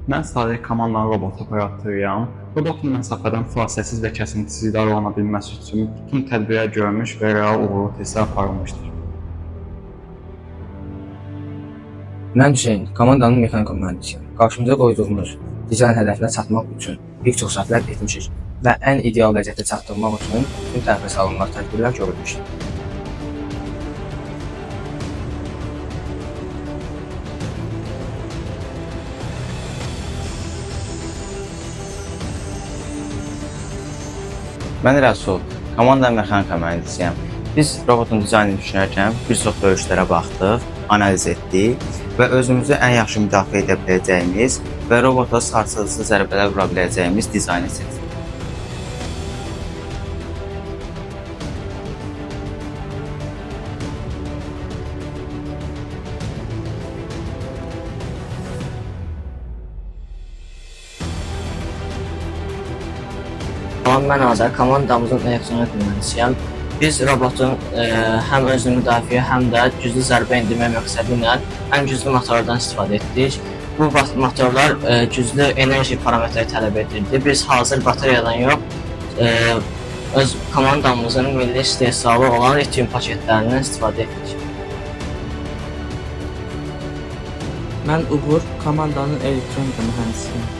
Mən Salih komandanın robot operatoruyam. Robotun məsafədən fasiləsiz və kəsintisiz idarəlana bilməsi üçün bütün tədbirlər görmüş və real uğurlu testlər aparılmışdır. Mən Hüseyn, komandanın mexanika mühəndisiyəm. Qarşımıza qoyduğumuz dizayn hədəfinə çatmaq üçün bir çox səhvlər etmişik və ən ideal vəziyyətə çatdırmaq üçün bütün təxirə salınmış tədbirlər görülmüşdür. Mən Rəsul, komanda mexanika mühəndisiyəm. Biz robotun dizaynını düşünərkən bir çox görüşlərə baxdıq, analiz etdik və özümüzü ən yaxşı müdafiə edə biləcəyimiz və robota sarsıdıcı zərbələr vura biləcəyimiz dizaynı seçdik. Mən Azər, komandamızın elektronik mühəndisiyəm. Biz robotun həm özünü müdafiə, həm də güclü zərbə endirmək məqsədi ilə ən güclü motorlardan istifadə etdik. Bu motorlar güclü enerji parametrləri tələb edirdi. Biz hazır batareyadan yox, öz komandamızın milli istehsalı olan litium paketlərindən istifadə etdik. Mən Uğur, komandanın elektronika mühəndisiyəm.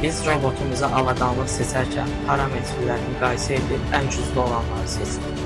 Biz robotumuza avadanlıq seçərkən parametrlərini müqayisə edib ən güclü olanları seçdik.